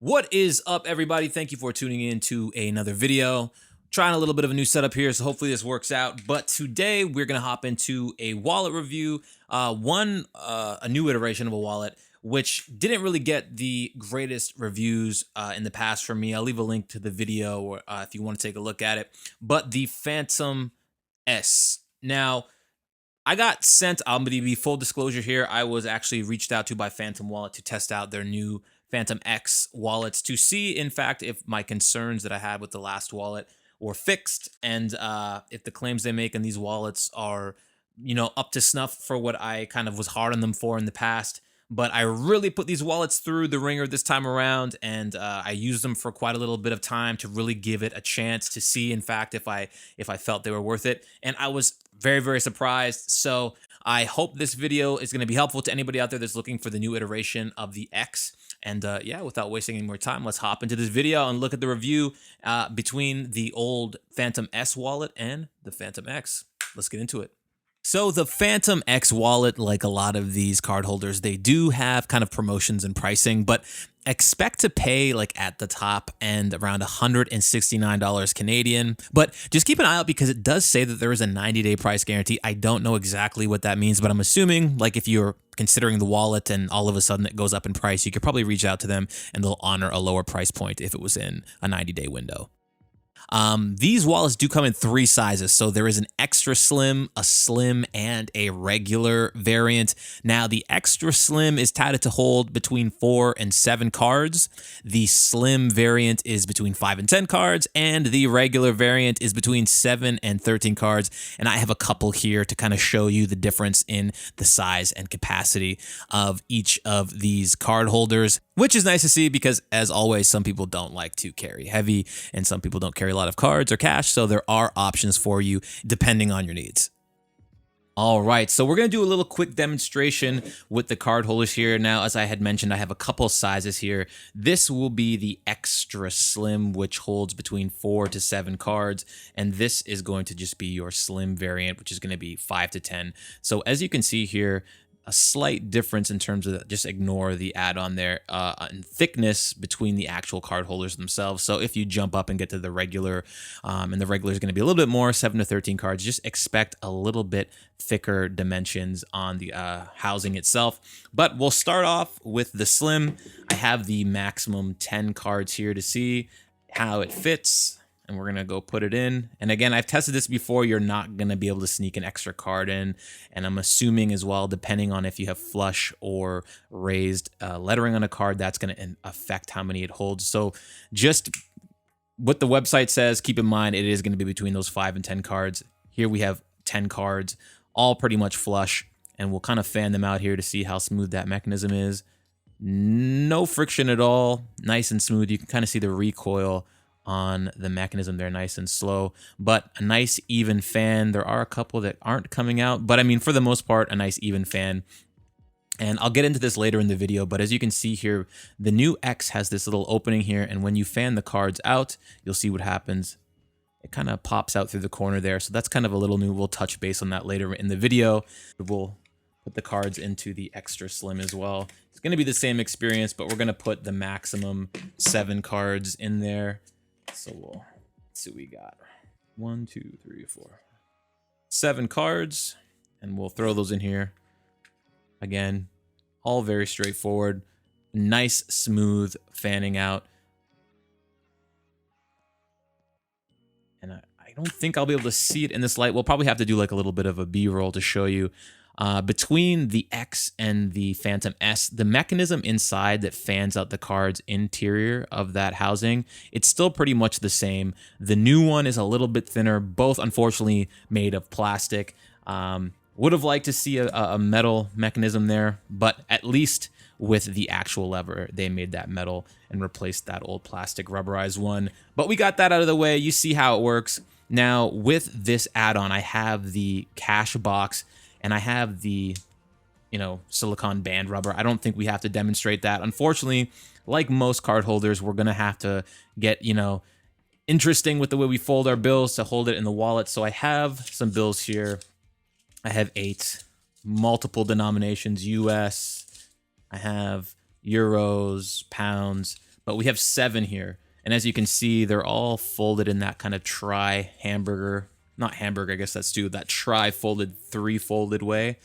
What is up, everybody? Thank you for tuning in to another video. Trying a little bit of a new setup here, so hopefully this works out. But today we're gonna hop into a wallet review, a new iteration of a wallet, which didn't really get the greatest reviews in the past for me. I'll leave a link to the video if you want to take a look at it. But the FANTOM S. Now, I got sent, I'm going to be full disclosure here, I was actually reached out to by Phantom Wallet to test out their new FANTOM X wallets to see, in fact, if my concerns that I had with the last wallet were fixed and if the claims they make in these wallets are, up to snuff for what I kind of was hard on them for in the past. But I really put these wallets through the ringer this time around, and I used them for quite a little bit of time to really give it a chance to see, in fact, if I felt they were worth it. And I was very, very surprised. So I hope this video is going to be helpful to anybody out there that's looking for the new iteration of the X. And yeah, without wasting any more time, let's hop into this video and look at the review between the old FANTOM S wallet and the FANTOM X. Let's get into it. So the FANTOM X wallet, like a lot of these card holders, they do have kind of promotions and pricing, but expect to pay like at the top end around $169 Canadian. But just keep an eye out because it does say that there is a 90-day price guarantee. I don't know exactly what that means, but I'm assuming like if you're considering the wallet and all of a sudden it goes up in price, you could probably reach out to them and they'll honor a lower price point if it was in a 90-day window. These wallets do come in three sizes. So there is an extra slim, a slim, and a regular variant. Now, the extra slim is touted to hold between 4 and 7 cards. The slim variant is between 5 and 10 cards, and the regular variant is between 7 and 13 cards. And I have a couple here to kind of show you the difference in the size and capacity of each of these card holders, which is nice to see because, as always, some people don't like to carry heavy and some people don't carry a lot of cards or cash, so there are options for you depending on your needs. All right, so we're going to do a little quick demonstration with the card holders here. Now, as I had mentioned, I have a couple sizes here. This will be the extra slim, which holds between 4 to 7 cards, and this is going to just be your slim variant, which is going to be 5 to 10. So as you can see here, a slight difference in terms of, just ignore the add-on there, in thickness between the actual card holders themselves. So if you jump up and get to the regular, and the regular is going to be a little bit more, 7 to 13 cards, just expect a little bit thicker dimensions on the housing itself. But we'll start off with the slim. I have the maximum 10 cards here to see how it fits. And we're going to go put it in. And again, I've tested this before. You're not going to be able to sneak an extra card in. And I'm assuming as well, depending on if you have flush or raised lettering on a card, that's going to affect how many it holds. So just what the website says, keep in mind, it is going to be between those 5 and 10 cards. Here we have 10 cards, all pretty much flush. And we'll kind of fan them out here to see how smooth that mechanism is. No friction at all. Nice and smooth. You can kind of see the recoil on the mechanism there, nice and slow, but a nice even fan. There are a couple that aren't coming out, but I mean, for the most part, a nice even fan. And I'll get into this later in the video, but as you can see here, the new X has this little opening here, and when you fan the cards out, you'll see what happens. It kind of pops out through the corner there, so that's kind of a little new. We'll touch base on that later in the video. We'll put the cards into the extra slim as well. It's going to be the same experience, but we're going to put the maximum 7 cards in there. So we'll see what we got. 1, 2, 3, 4, 7 cards, and we'll throw those in here. Again, all very straightforward. Nice, smooth fanning out. And I don't think I'll be able to see it in this light. We'll probably have to do like a little bit of a B-roll to show you. Between the X and the FANTOM S, the mechanism inside that fans out the card's interior of that housing, it's still pretty much the same. The new one is a little bit thinner, both unfortunately made of plastic. Would have liked to see a metal mechanism there, but at least with the actual lever, they made that metal and replaced that old plastic rubberized one. But we got that out of the way. You see how it works. Now, with this add-on, I have the cash box and I have the, silicone band rubber. I don't think we have to demonstrate that. Unfortunately, like most card holders, we're going to have to get, interesting with the way we fold our bills to hold it in the wallet. So I have some bills here. I have 8, multiple denominations, US. I have euros, pounds. but we have 7 here. And as you can see, they're all folded in that kind of tri-hamburger, not hamburger, I guess that's two, that tri-folded, 3-folded way,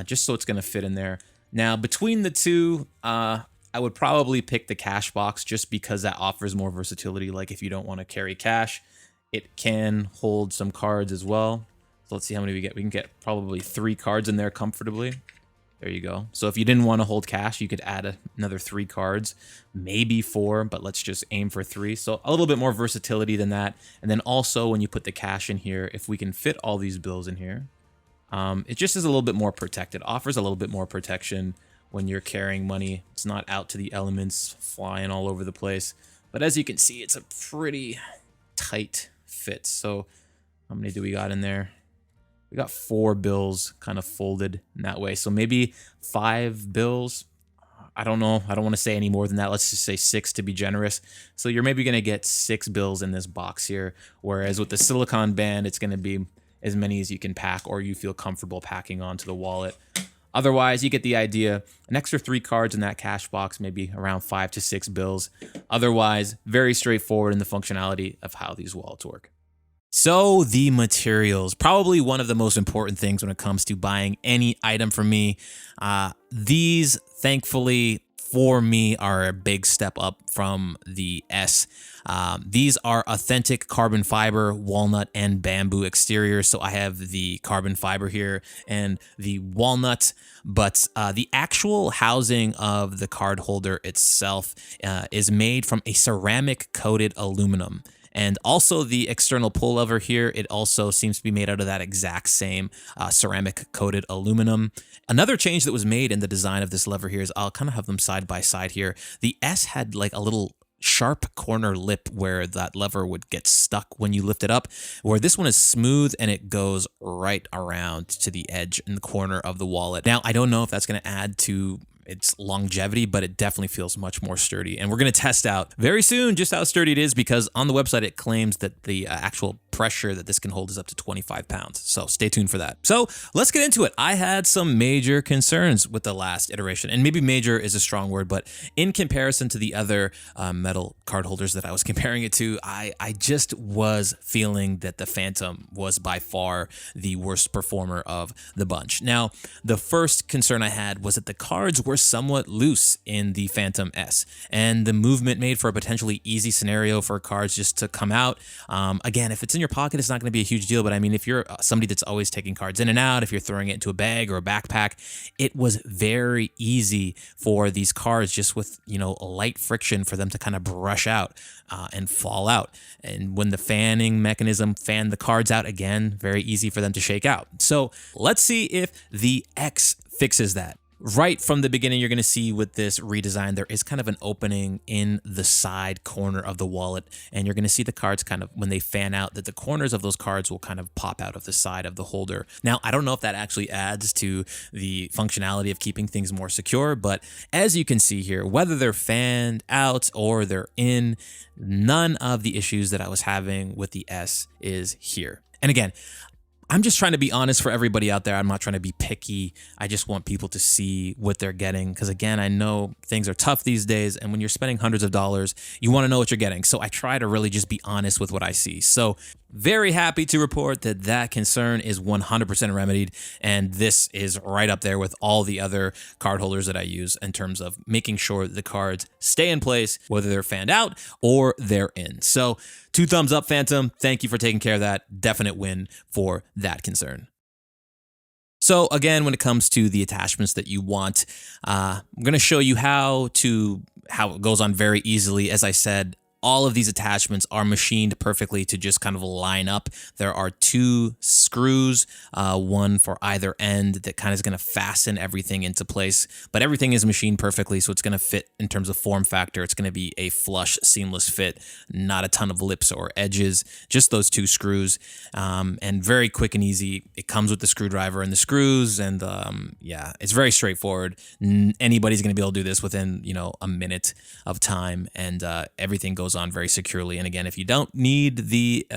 just so it's going to fit in there. Now, between the two, I would probably pick the cash box just because that offers more versatility. Like if you don't want to carry cash, it can hold some cards as well. So let's see how many we get. We can get probably 3 cards in there comfortably. There you go. So if you didn't want to hold cash, you could add another 3 cards, maybe 4, but let's just aim for 3. So a little bit more versatility than that. And then also when you put the cash in here, if we can fit all these bills in here, it just is a little bit more protected. Offers a little bit more protection when you're carrying money. It's not out to the elements, flying all over the place. But as you can see, it's a pretty tight fit. So how many do we got in there? We got 4 bills kind of folded in that way. So maybe 5 bills. I don't know. I don't want to say any more than that. Let's just say 6 to be generous. So you're maybe going to get 6 bills in this box here. Whereas with the silicone band, it's going to be as many as you can pack or you feel comfortable packing onto the wallet. Otherwise, you get the idea. An extra 3 cards in that cash box, maybe around 5 to 6 bills. Otherwise, very straightforward in the functionality of how these wallets work. So the materials, probably one of the most important things when it comes to buying any item from me. These, thankfully, for me, are a big step up from the S. These are authentic carbon fiber, walnut, and bamboo exteriors. So I have the carbon fiber here and the walnut, but the actual housing of the card holder itself is made from a ceramic coated aluminum. And also the external pull lever here, it also seems to be made out of that exact same ceramic coated aluminum. Another change that was made in the design of this lever here is I'll kind of have them side by side here. The S had like a little sharp corner lip where that lever would get stuck when you lift it up, where this one is smooth and it goes right around to the edge in the corner of the wallet. Now, I don't know if that's going to add to its longevity, but it definitely feels much more sturdy. And we're going to test out very soon just how sturdy it is, because on the website it claims that the actual pressure that this can hold is up to 25 pounds. So stay tuned for that. So let's get into it. I had some major concerns with the last iteration, and maybe major is a strong word, but in comparison to the other metal card holders that I was comparing it to, I just was feeling that the Phantom was by far the worst performer of the bunch. Now, the first concern I had was that the cards were somewhat loose in the Phantom S, and the movement made for a potentially easy scenario for cards just to come out. Again, if it's in your pocket, it's not going to be a huge deal, but I mean, if you're somebody that's always taking cards in and out, if you're throwing it into a bag or a backpack, it was very easy for these cards, just with, you know, a light friction, for them to kind of brush out and fall out. And when the fanning mechanism fanned the cards out, again, very easy for them to shake out. So let's see if the X fixes that. Right from the beginning, you're going to see with this redesign, there is kind of an opening in the side corner of the wallet, and you're going to see the cards kind of, when they fan out, that the corners of those cards will kind of pop out of the side of the holder. Now, I don't know if that actually adds to the functionality of keeping things more secure, but as you can see here, whether they're fanned out or they're in, none of the issues that I was having with the S is here. And again, I'm just trying to be honest for everybody out there. I'm not trying to be picky. I just want people to see what they're getting, because again, I know things are tough these days, and when you're spending hundreds of dollars, you want to know what you're getting. So I try to really just be honest with what I see. So very happy to report that that concern is 100% remedied, and this is right up there with all the other card holders that I use in terms of making sure the cards stay in place, whether they're fanned out or they're in. So 2 thumbs up, Phantom. Thank you for taking care of that. Definite win for that concern. So again, when it comes to the attachments that you want, I'm going to show you how it goes on very easily. As I said, all of these attachments are machined perfectly to just kind of line up. There are 2 screws, one for either end, that kind of is going to fasten everything into place, but everything is machined perfectly, so it's going to fit in terms of form factor. It's going to be a flush, seamless fit, not a ton of lips or edges, just those 2 screws, and very quick and easy. It comes with the screwdriver and the screws, and yeah, it's very straightforward. Anybody's going to be able to do this within, you know, a minute of time, and everything goes on very securely. And again, if you don't need the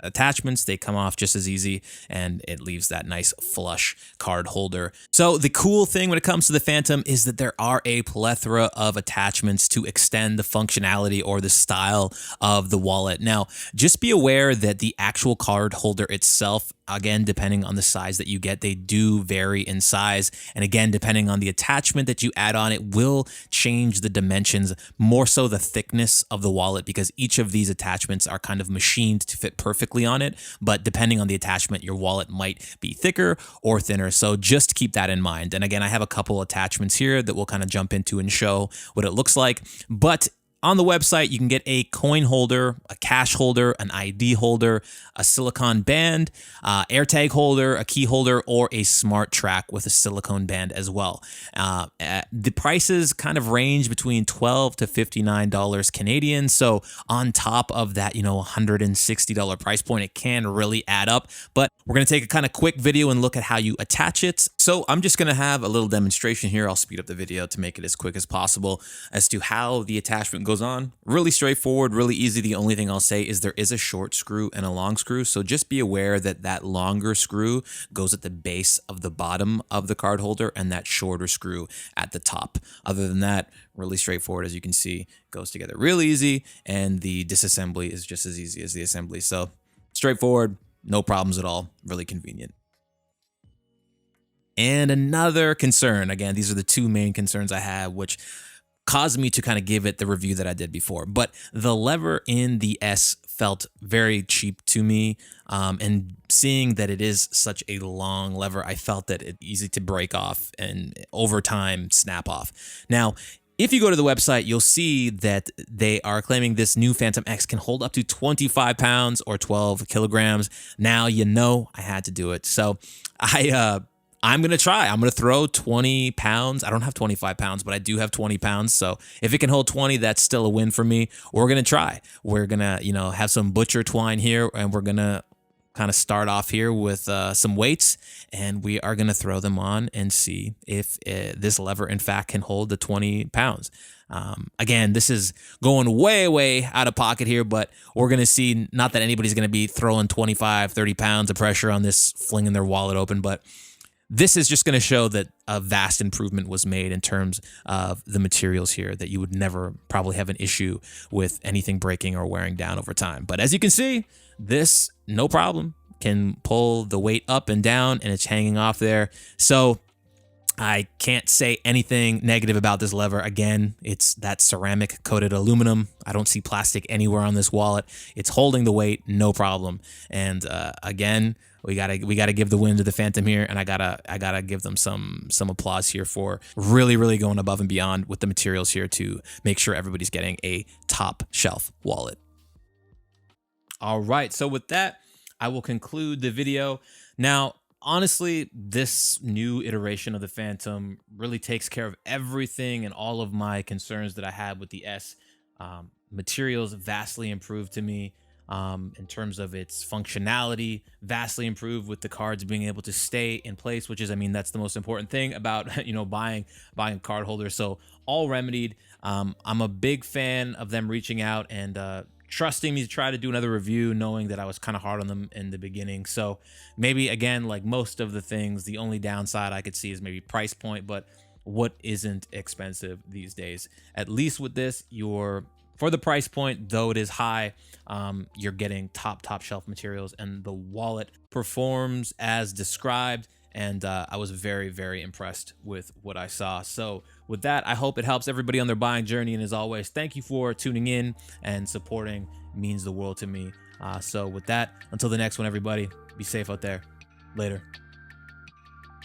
attachments, they come off just as easy, and it leaves that nice flush card holder. So the cool thing when it comes to the Phantom is that there are a plethora of attachments to extend the functionality or the style of the wallet. Now, just be aware that the actual card holder itself, again, depending on the size that you get, they do vary in size. And again, depending on the attachment that you add on, it will change the dimensions, more so the thickness of the wallet, because each of these attachments are kind of machined to fit perfectly on it. But depending on the attachment, your wallet might be thicker or thinner. So just keep that in mind. And again, I have a couple attachments here that we'll kind of jump into and show what it looks like. But on the website, you can get a coin holder, a cash holder, an ID holder, a silicone band, AirTag holder, a key holder, or a smart track with a silicone band as well. The prices kind of range between $12 to $59 Canadian. So on top of that, $160 price point, it can really add up. But we're going to take a kind of quick video and look at how you attach it. So I'm just going to have a little demonstration here. I'll speed up the video to make it as quick as possible as to how the attachment goes on. Really straightforward, really easy. The only thing I'll say is there is a short screw and a long screw. So just be aware that that longer screw goes at the base of the bottom of the card holder and that shorter screw at the top. Other than that, really straightforward. As you can see, goes together real easy, and the disassembly is just as easy as the assembly. So straightforward, no problems at all, really convenient. And another concern, again, these are the two main concerns I have, which caused me to kind of give it the review that I did before. But the lever in the S felt very cheap to me. And seeing that it is such a long lever, I felt that it's easy to break off and over time snap off. Now, if you go to the website, you'll see that they are claiming this new Phantom X can hold up to 25 pounds or 12 kilograms. Now, I had to do it. So I'm going to try. I'm going to throw 20 pounds. I don't have 25 pounds, but I do have 20 pounds. So if it can hold 20, that's still a win for me. We're going to try. We're going to, have some butcher twine here, and we're going to kind of start off here with some weights, and we are going to throw them on and see if this lever, in fact, can hold the 20 pounds. Again, this is going way, way out of pocket here, but we're going to see, not that anybody's going to be throwing 25, 30 pounds of pressure on this, flinging their wallet open, but this is just going to show that a vast improvement was made in terms of the materials here, that you would never probably have an issue with anything breaking or wearing down over time. But as you can see, this, no problem, can pull the weight up and down, and it's hanging off there. So I can't say anything negative about this lever. Again, it's that ceramic coated aluminum. I don't see plastic anywhere on this wallet. It's holding the weight, no problem. And again, we gotta give the win to the Phantom here, and I gotta give them some applause here for really going above and beyond with the materials here to make sure everybody's getting a top shelf wallet. All right, so with that, I will conclude the video. Now, honestly, this new iteration of the Phantom really takes care of everything and all of my concerns that I had with the S. Materials vastly improved to me. In terms of its functionality, vastly improved with the cards being able to stay in place, which is, that's the most important thing about, buying a card holder. So all remedied. I'm a big fan of them reaching out and trusting me to try to do another review, knowing that I was kind of hard on them in the beginning. So maybe, again, like most of the things, the only downside I could see is maybe price point, but what isn't expensive these days? At least with this, for the price point, though it is high, you're getting top shelf materials, and the wallet performs as described. And I was very impressed with what I saw. So with that, I hope it helps everybody on their buying journey. And as always, thank you for tuning in and supporting. It means the world to me. So with that, until the next one, everybody, be safe out there. Later.